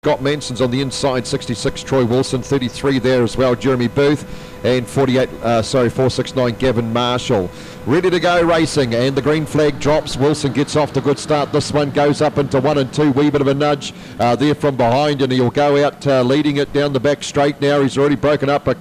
Scott Manson's on the inside, 66 Troy Wilson, 33 there as well, Jeremy Booth, and 469 Gavin Marshall. Ready to go racing, and the green flag drops. Wilson gets off to a good start. This one goes up into 1 and 2, wee bit of a nudge there from behind, and he'll go out leading it down the back straight now. He's already broken away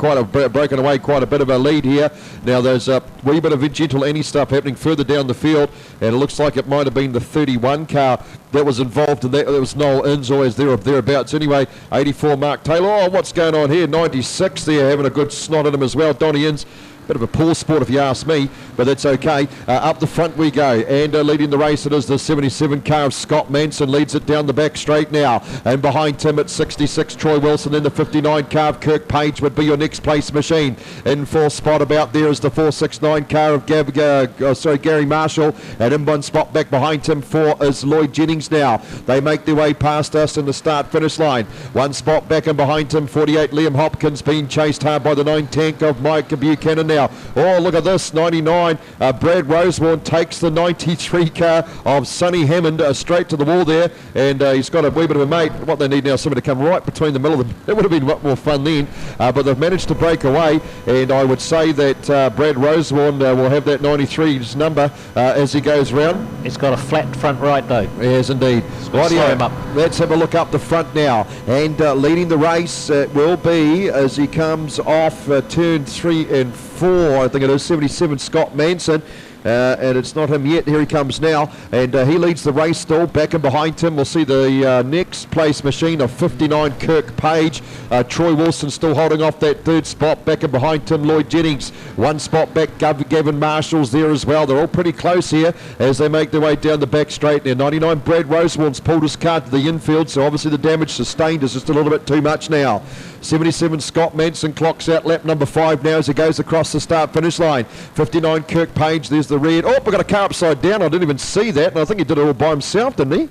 quite a bit of a lead here. Now there's a wee bit of gentle any stuff happening further down the field, and it looks like it might have been the 31 car that was involved in that. It was Noel Inns, always there or thereabouts. Anyway, 84 Mark Taylor. Oh, what's going on here? 96 there, having a good snot at him as well. Donnie Inns. Bit of a poor sport if you ask me, but that's okay. Up the front we go, and leading the race it is the 77 car of Scott Manson, leads it down the back straight now, and behind him at 66 Troy Wilson, then the 59 car of Kirk Page would be your next place machine. In fourth spot about there is the 469 car of Gary Marshall, and in one spot back behind him is Lloyd Jennings now. They make their way past us in the start finish line. One spot back and behind him, 48 Liam Hopkins, being chased hard by the 9 tank of Mike Buchanan now. Oh, look at this, 99. Brad Rosewarne takes the 93 car of Sonny Hammond straight to the wall there, and he's got a wee bit of a mate. What they need now is somebody to come right between the middle of them. It would have been a lot more fun then, but they've managed to break away, and I would say that Brad Rosewarne will have that 93's number as he goes round. It's got a flat front right though. Yes, indeed. Slow him up. Let's have a look up the front now, and leading the race will be, as he comes off turn 3 and 4, I think it is, 77 Scott Manson. And it's not him yet. Here he comes now, and he leads the race still. Back and behind him we'll see the next place machine of 59 Kirk Page. Troy Wilson still holding off that third spot. Back and behind him Lloyd Jennings. One spot back, Gavin Marshall's there as well. They're all pretty close here as they make their way down the back straight there. 99 Brad Rosewarne's pulled his car to the infield, so obviously the damage sustained is just a little bit too much now. 77 Scott Manson clocks out lap number 5 now as he goes across the start finish line. 59 Kirk Page, there's the red. Oh, we've got a car upside down. I didn't even see that, and I think he did it all by himself, didn't he?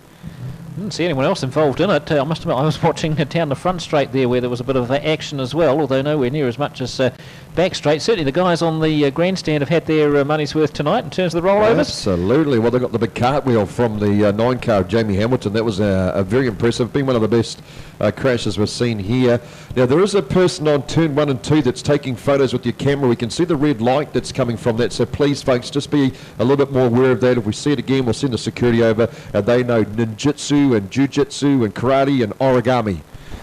Didn't see anyone else involved in it. I must admit, I was watching down the front straight there where there was a bit of action as well, although nowhere near as much as back straight. Certainly the guys on the grandstand have had their money's worth tonight in terms of the rollovers. Absolutely. Well, they got the big cartwheel from the 9 car of Jamie Hamilton. That was a very impressive. Been one of the best crashes we've seen here. Now, there is a person on turn 1 and 2 that's taking photos with your camera. We can see the red light that's coming from that. So please, folks, just be a little bit more aware of that. If we see it again, we'll send the security over. They know ninjutsu and jujitsu and karate and origami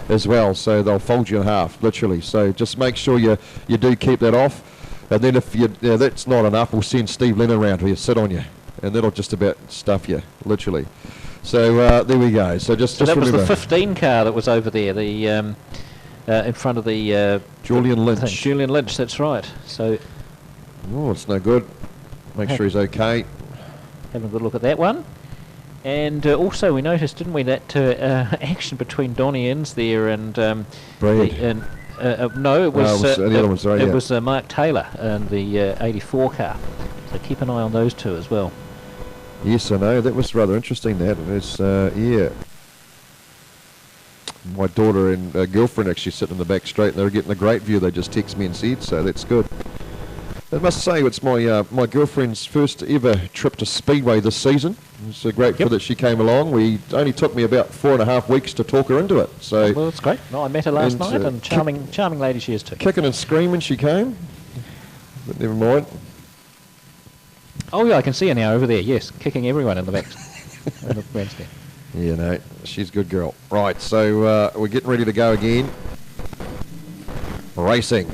as well, so they'll fold you in half, literally. So just make sure you do keep that off, and then if that's not enough, we'll send Steve Lennon around here, sit on you, and that'll just about stuff you, literally. So there we go. So just that remember, was the 15 car that was over there, the in front of the Julian Lynch. Julian Lynch, that's right. So it's no good. Make sure he's okay. Having a good look at that one. And also we noticed, didn't we, that action between Donnie Inns there and Brad. No, it was the other one, sorry, it was Mark Taylor and the 84 car. So keep an eye on those two as well. Yes, I know. That was rather interesting. That is, yeah. My daughter and girlfriend actually sit in the back straight, and they were getting a great view. They just text me and said, so that's good. I must say, it's my girlfriend's first ever trip to Speedway this season. It's grateful that she came along. We only took me about 4.5 weeks to talk her into it. So well, that's great. No, I met her last night, and charming lady she is too. Kicking and screaming she came, but never mind. Oh yeah, I can see her now over there. Yes, kicking everyone in the back. In the grandstand. Yeah, no, she's a good girl. Right, so we're getting ready to go again. Racing.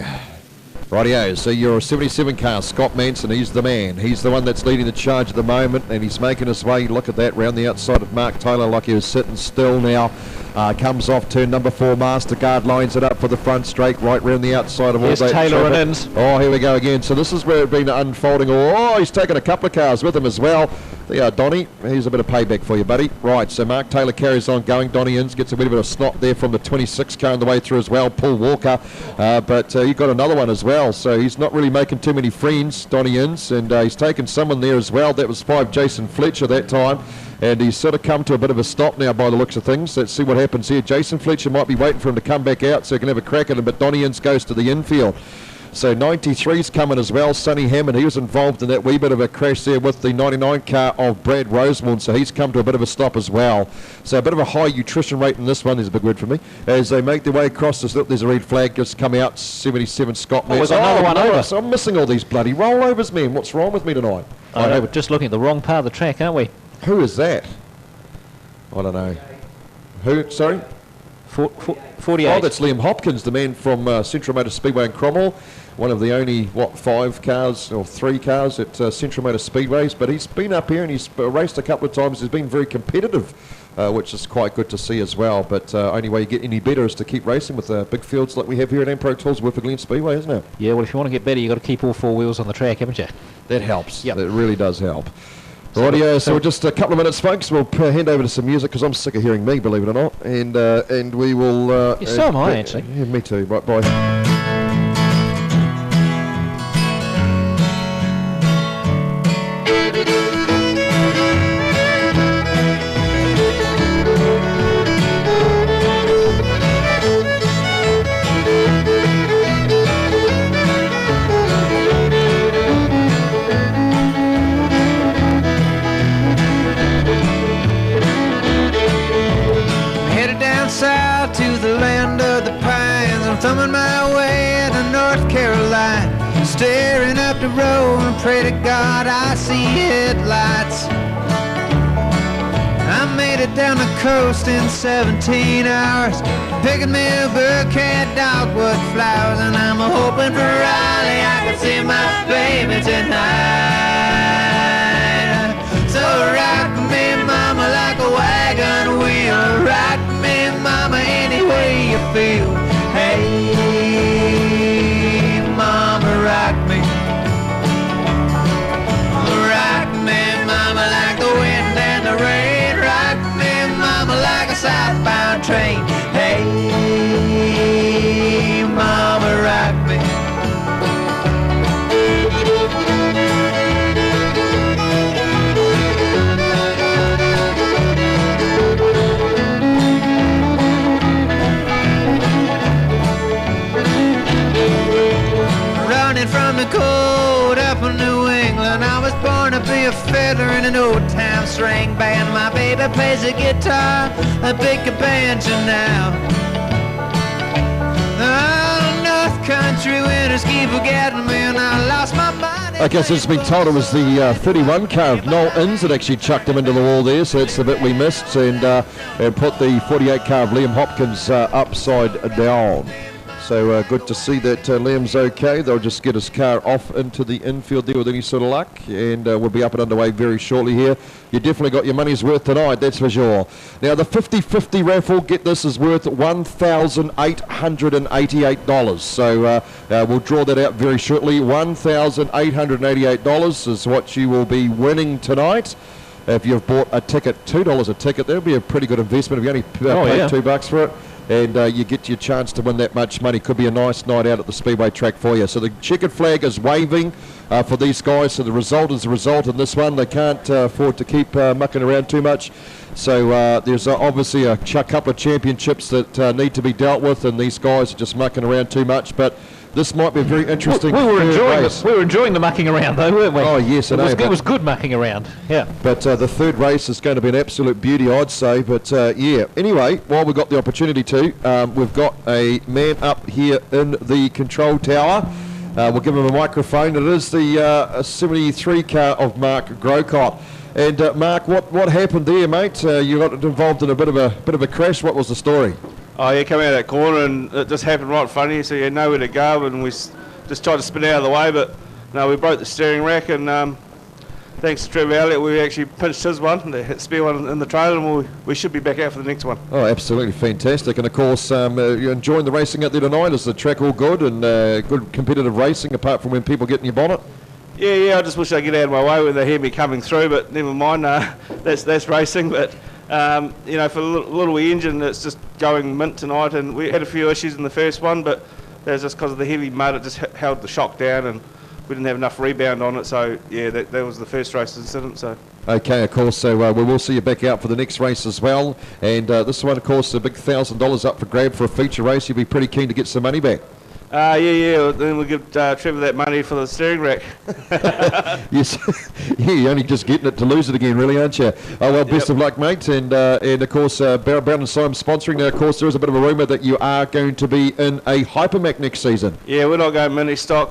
Rightio, so you're a 77 car, Scott Manson, he's the man. He's the one that's leading the charge at the moment, and he's making his way, look at that, round the outside of Mark Taylor like he was sitting still now. Comes off turn number 4, Mastercard lines it up for the front straight, right round the outside of all that. Taylor and Inns. Oh, here we go again. So this is where it's been unfolding. Oh, he's taken a couple of cars with him as well. There, Donnie, here's a bit of payback for you, buddy. Right, so Mark Taylor carries on going. Donnie Inns gets a bit of a snot there from the 26 car on the way through as well. Paul Walker, but he got another one as well. So he's not really making too many friends, Donnie Inns, and he's taken someone there as well. That was 5 Jason Fletcher that time. And he's sort of come to a bit of a stop now by the looks of things. Let's see what happens here. Jason Fletcher might be waiting for him to come back out so he can have a crack at him, but Donnie Inns goes to the infield. So 93's coming as well. Sonny Hammond, he was involved in that wee bit of a crash there with the 99 car of Brad Rosemond, so he's come to a bit of a stop as well. So a bit of a high nutrition rate in this one is a big word for me. As they make their way across this, look, there's a red flag just coming out, 77 Scott. Oh, there's another one over. So I'm missing all these bloody rollovers, man. What's wrong with me tonight? We're just looking at the wrong part of the track, aren't we? Who is that? I don't know. Who? Sorry? 48. Oh, that's Liam Hopkins, the man from Central Motor Speedway in Cromwell. One of the only, 5 cars or 3 cars at Central Motor Speedways. But he's been up here and he's raced a couple of times. He's been very competitive, which is quite good to see as well. But only way you get any better is to keep racing with big fields like we have here at Ampro Tools, Woodford Glen Speedway, isn't it? Yeah, well, if you want to get better, you've got to keep all 4 wheels on the track, haven't you? That helps. Yep. That really does help. Rightio, so just a couple of minutes, folks. We'll hand over to some music because I'm sick of hearing me, believe it or not. And we will... yeah, so am I, actually. Yeah, me too. Right, bye. South to the land of the pines, I'm thumbing my way to North Carolina, staring up the road and pray to God I see headlights. I made it down the coast in 17 hours, picking me a bouquet of dogwood flowers, and I'm hoping for Raleigh I can see my baby tonight. So rock me, mama, like a wagon wheel, rock me, mama, any way you feel. Hey, mama, rock me. Rock me, mama, like the wind and the rain. Rock me, mama, like a southbound train. Hey, mama, rock me. From the cold up in New England, I was born to be a fiddler in an old-time string band. My baby plays the guitar, a big banjo now. Oh, North Country winters keep forgetting me, and I lost my mind. Okay, so it's been told it was the 31 car of Noel Inns that actually chucked him into the wall there, so that's the bit we missed, and put the 48 car of Liam Hopkins upside down. So good to see that Liam's okay. They'll just get his car off into the infield there with any sort of luck, and we'll be up and underway very shortly here. You definitely got your money's worth tonight, that's for sure. Now the 50-50 raffle, get this, is worth $1,888. So we'll draw that out very shortly. $1,888 is what you will be winning tonight. If you've bought a ticket, $2 a ticket, that'll be a pretty good investment if you only paid $2 for it. And you get your chance to win that much money. Could be a nice night out at the Speedway track for you. So the checkered flag is waving for these guys. So the result is the result in this one. They can't afford to keep mucking around too much. So there's obviously a couple of championships that need to be dealt with, and these guys are just mucking around too much. But this might be a very interesting we were enjoying the mucking around, though, weren't we? Oh, yes, it was good mucking around, yeah. But the third race is going to be an absolute beauty, I'd say. But, yeah, anyway, while we've got the opportunity to, we've got a man up here in the control tower. We'll give him a microphone. It is the 73 car of Mark Grocott. And, Mark, what happened there, mate? You got involved in a bit of a crash. What was the story? Oh, yeah, come out of that corner and it just happened right in front of you, so you had nowhere to go, and we just tried to spin out of the way, but no, we broke the steering rack, and thanks to Trevor Elliott, we actually pinched his one, the spare one in the trailer, and we should be back out for the next one. Oh, absolutely fantastic. And of course, you're enjoying the racing out there tonight. Is the track all good and good competitive racing, apart from when people get in your bonnet? Yeah, I just wish they'd get out of my way when they hear me coming through, but never mind, that's racing. But you know, for a little wee engine, it's just going mint tonight, and we had a few issues in the first one, but that's just because of the heavy mud. It just held the shock down, and we didn't have enough rebound on it. So yeah, that was the first race incident. So okay, of course. So we will see you back out for the next race as well. And this one, of course, a big $1,000 up for grab for a feature race. You'll be pretty keen to get some money back. Yeah. Then we'll give Trevor that money for the steering rack. Yes, yeah, you're only just getting it to lose it again, really, aren't you? Oh, well, best of luck, mate. And of course, Brown and Syme sponsoring. Now, of course, there is a bit of a rumour that you are going to be in a Hypermac next season. Yeah, we're not going mini stocks.